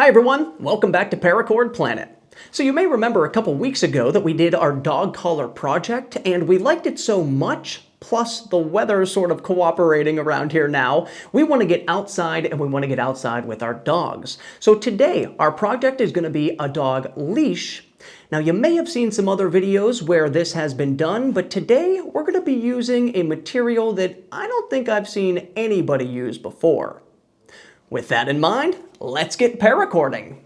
Hi everyone, welcome back to Paracord Planet. So you may remember a couple weeks ago that we did our dog collar project and we liked it so much, plus the weather is sort of cooperating around here now, we want to get outside and we want to get outside with our dogs. So today our project is going to be a dog leash. Now you may have seen some other videos where this has been done, but today we're going to be using a material that I don't think I've seen anybody use before. With that in mind, let's get paracording.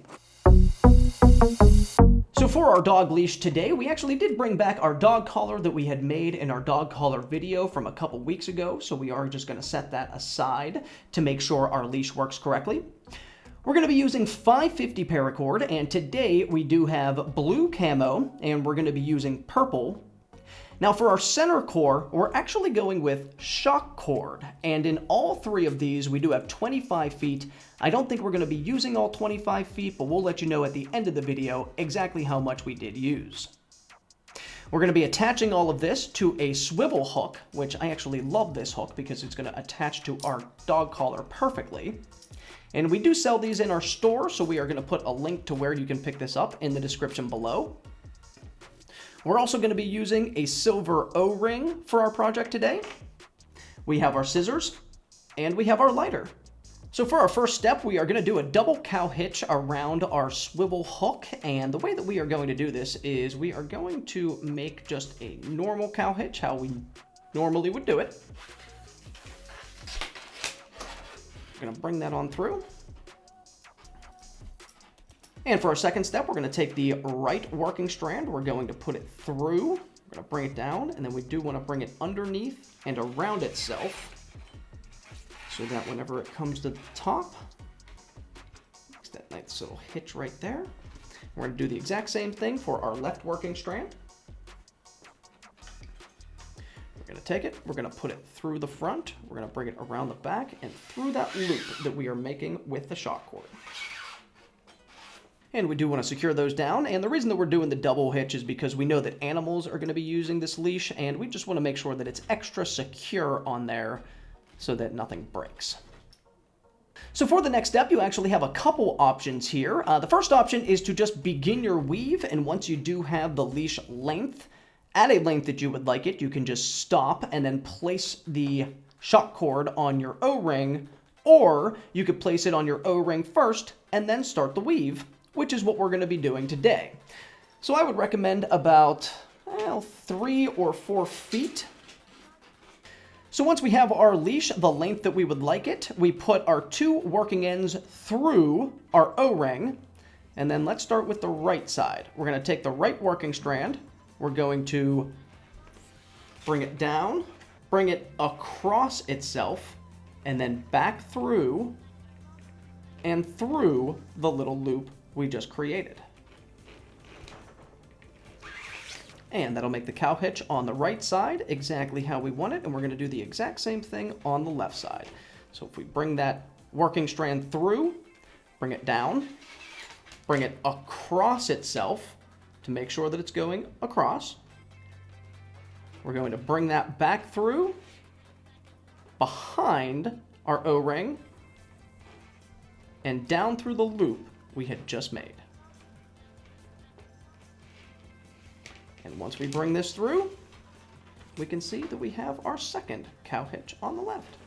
So for our dog leash today, we actually did bring back our dog collar that we had made in our dog collar video from a couple weeks ago, so we are just going to set that aside to make sure our leash works correctly. We're going to be using 550 paracord, and today we do have blue camo, and we're going to be using purple. Now for our center core, we're actually going with shock cord, and in all three of these we do have 25 feet. I don't think we're going to be using all 25 feet, but we'll let you know at the end of the video exactly how much we did use. We're going to be attaching all of this to a swivel hook, which I actually love this hook because it's going to attach to our dog collar perfectly. And we do sell these in our store, so we are going to put a link to where you can pick this up in the description below. We're also going to be using a silver O-ring for our project today. We have our scissors, and we have our lighter. So for our first step, we are going to do a double cow hitch around our swivel hook, and the way that we are going to do this is we are going to make just a normal cow hitch, how we normally would do it. We're going to bring that on through. And for our second step, we're going to take the right working strand. We're going to put it through. We're going to bring it down, and then we do want to bring it underneath and around itself so that whenever it comes to the top, makes that nice little hitch right there. We're going to do the exact same thing for our left working strand. We're going to take it, we're going to put it through the front, we're going to bring it around the back and through that loop that we are making with the shock cord. And we do want to secure those down, and the reason that we're doing the double hitch is because we know that animals are going to be using this leash, and we just want to make sure that it's extra secure on there so that nothing breaks. So for the next step, you actually have a couple options here. The first option is to just begin your weave, and once you do have the leash length, at a length that you would like it, you can just stop and then place the shock cord on your O-ring, or you could place it on your O-ring first and then start the weave, which is what we're going to be doing today. So I would recommend about 3 or 4 feet. So once we have our leash the length that we would like it, we put our 2 working ends through our O-ring, and then let's start with the right side. We're going to take the right working strand, we're going to bring it down, bring it across itself, and then back through and through the little loop we just created. And that'll make the cow hitch on the right side exactly how we want it, and we're going to do the exact same thing on the left side. So if we bring that working strand through, bring it down, bring it across itself to make sure that it's going across. We're going to bring that back through behind our O-ring and down through the loop we had just made. And once we bring this through, we can see that we have our second cow hitch on the left.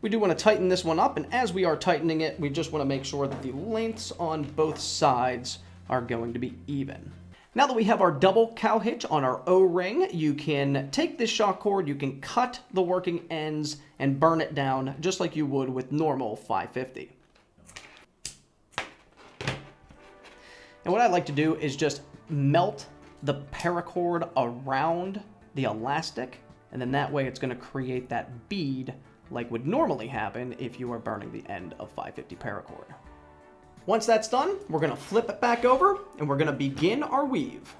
We do want to tighten this one up, and as we are tightening it, we just want to make sure that the lengths on both sides are going to be even. Now that we have our double cow hitch on our O-ring, you can take this shock cord, you can cut the working ends and burn it down just like you would with normal 550. And what I like to do is just melt the paracord around the elastic, and then that way it's going to create that bead like would normally happen if you are burning the end of 550 paracord. Once that's done, we're going to flip it back over and we're going to begin our weave.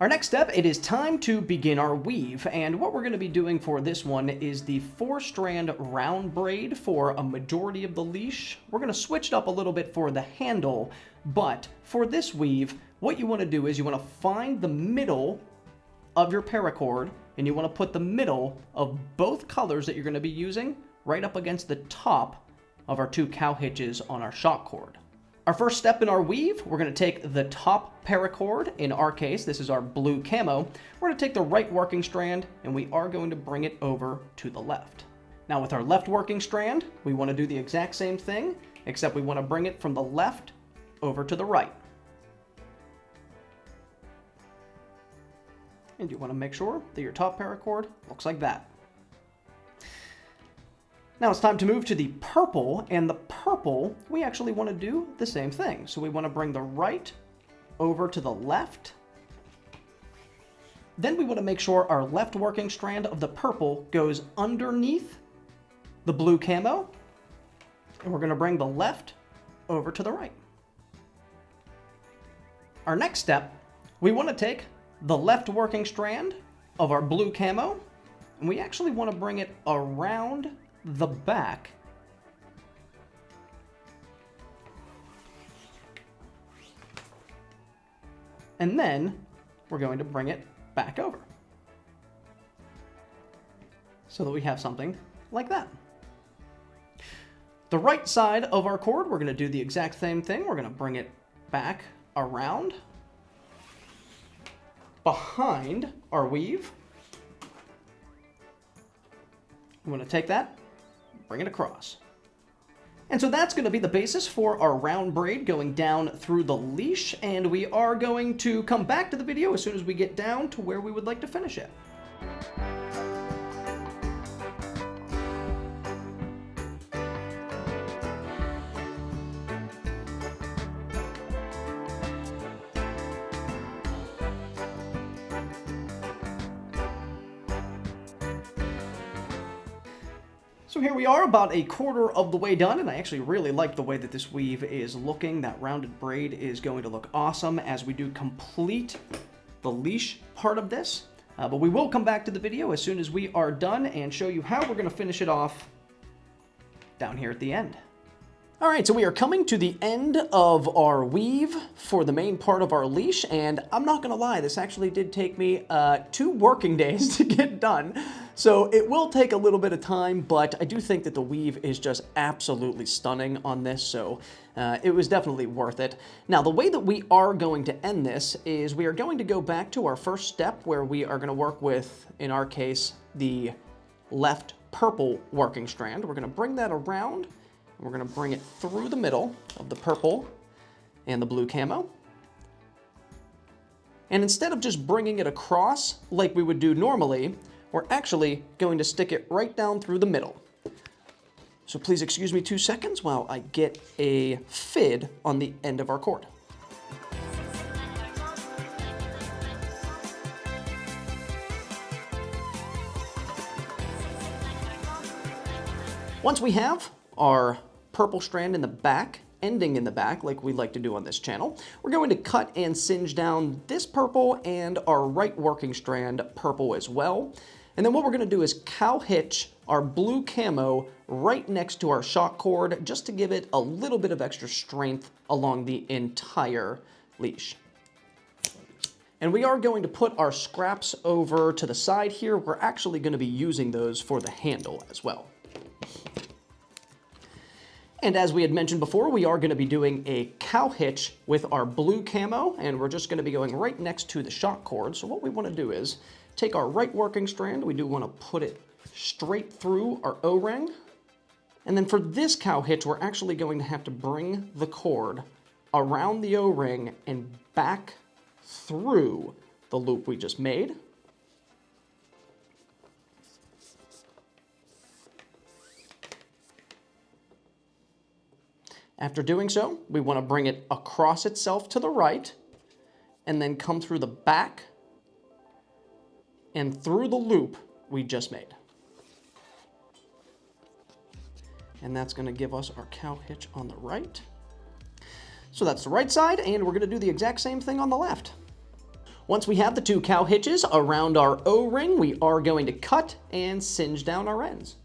Our next step, it is time to begin our weave, and what we're going to be doing for this one is the 4-strand round braid for a majority of the leash. We're going to switch it up a little bit for the handle, but for this weave, what you want to do is you want to find the middle of your paracord, and you want to put the middle of both colors that you're going to be using right up against the top of our 2 cow hitches on our shock cord. Our first step in our weave, we're going to take the top paracord. In our case, this is our blue camo. We're going to take the right working strand and we are going to bring it over to the left. Now with our left working strand, we want to do the exact same thing, except we want to bring it from the left over to the right. And you want to make sure that your top paracord looks like that. Now it's time to move to the purple, and the purple, we actually want to do the same thing. So we want to bring the right over to the left. Then we want to make sure our left working strand of the purple goes underneath the blue camo, and we're going to bring the left over to the right. Our next step, we want to take the left working strand of our blue camo, and we actually want to bring it around the back and then we're going to bring it back over so that we have something like that. The right side of our cord, we're going to do the exact same thing. We're going to bring it back around behind our weave. I'm going to take that, bring it across. And so that's going to be the basis for our round braid going down through the leash, and we are going to come back to the video as soon as we get down to where we would like to finish it. So here we are, about a quarter of the way done, and I actually really like the way that this weave is looking. That rounded braid is going to look awesome as we do complete the leash part of this. But we will come back to the video as soon as we are done and show you how we're going to finish it off down here at the end. All right, so we are coming to the end of our weave for the main part of our leash, and I'm not gonna lie, this actually did take me 2 working days to get done. So it will take a little bit of time, but I do think that the weave is just absolutely stunning on this, so it was definitely worth it. Now, the way that we are going to end this is we are going to go back to our first step where we are gonna work with, in our case, the left purple working strand. We're gonna bring that around. We're going to bring it through the middle of the purple and the blue camo. And instead of just bringing it across like we would do normally, we're actually going to stick it right down through the middle. So please excuse me 2 seconds while I get a fid on the end of our cord. Once we have our purple strand in the back, ending in the back like we like to do on this channel, we're going to cut and singe down this purple and our right working strand purple as well. And then what we're going to do is cow hitch our blue camo right next to our shock cord just to give it a little bit of extra strength along the entire leash. And we are going to put our scraps over to the side here. We're actually going to be using those for the handle as well. And as we had mentioned before, we are going to be doing a cow hitch with our blue camo, and we're just going to be going right next to the shock cord. So what we want to do is take our right working strand. We do want to put it straight through our O-ring. And then for this cow hitch, we're actually going to have to bring the cord around the O-ring and back through the loop we just made. After doing so, we want to bring it across itself to the right and then come through the back and through the loop we just made. And that's going to give us our cow hitch on the right. So that's the right side, and we're going to do the exact same thing on the left. Once we have the 2 cow hitches around our O-ring, we are going to cut and singe down our ends.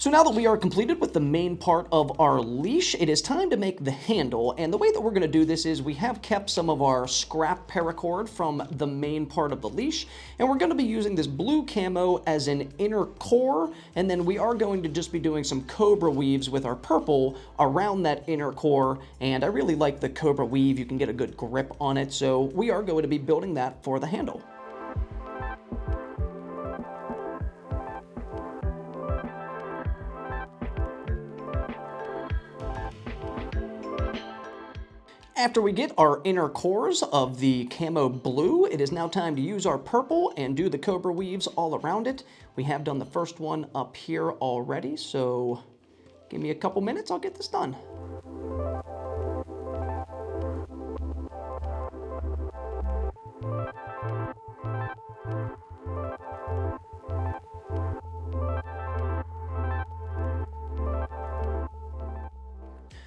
So now that we are completed with the main part of our leash, it is time to make the handle. And the way that we're going to do this is we have kept some of our scrap paracord from the main part of the leash, and we're going to be using this blue camo as an inner core, and then we are going to just be doing some cobra weaves with our purple around that inner core. And I really like the cobra weave. You can get a good grip on it, so we are going to be building that for the handle. After we get our inner cores of the camo blue, it is now time to use our purple and do the cobra weaves all around it. We have done the first one up here already, so give me a couple minutes, I'll get this done.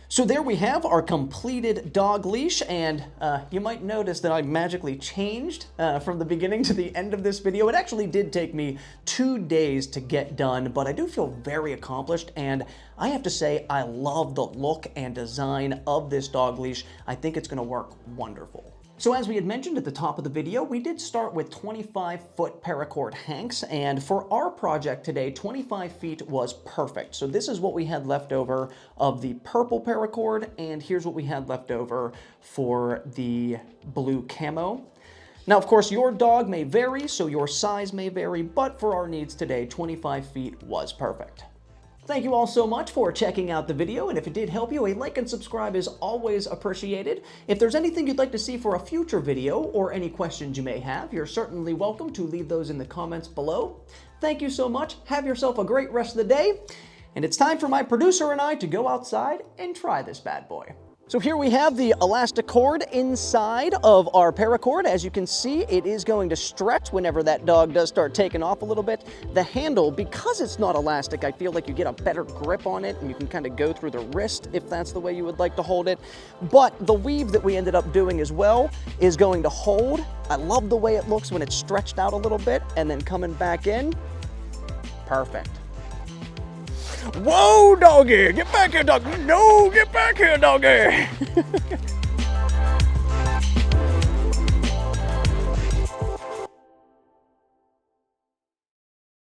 So there we have our completed dog leash, and you might notice that I magically changed from the beginning to the end of this video. It actually did take me 2 days to get done, but I do feel very accomplished, and I have to say I love the look and design of this dog leash. I think it's gonna work wonderful. So as we had mentioned at the top of the video, we did start with 25-foot paracord hanks, and for our project today, 25 feet was perfect. So this is what we had left over of the purple paracord, and here's what we had left over for the blue camo. Now, of course, your dog may vary, so your size may vary, but for our needs today, 25 feet was perfect. Thank you all so much for checking out the video, and if it did help you, a like and subscribe is always appreciated. If there's anything you'd like to see for a future video, or any questions you may have, you're certainly welcome to leave those in the comments below. Thank you so much, have yourself a great rest of the day, and it's time for my producer and I to go outside and try this bad boy. So here we have the elastic cord inside of our paracord. As you can see, it is going to stretch whenever that dog does start taking off a little bit. The handle, because it's not elastic, I feel like you get a better grip on it and you can kind of go through the wrist if that's the way you would like to hold it. But the weave that we ended up doing as well is going to hold. I love the way it looks when it's stretched out a little bit and then coming back in. Perfect. Whoa, doggy! Get back here, doggy! No, get back here, doggy!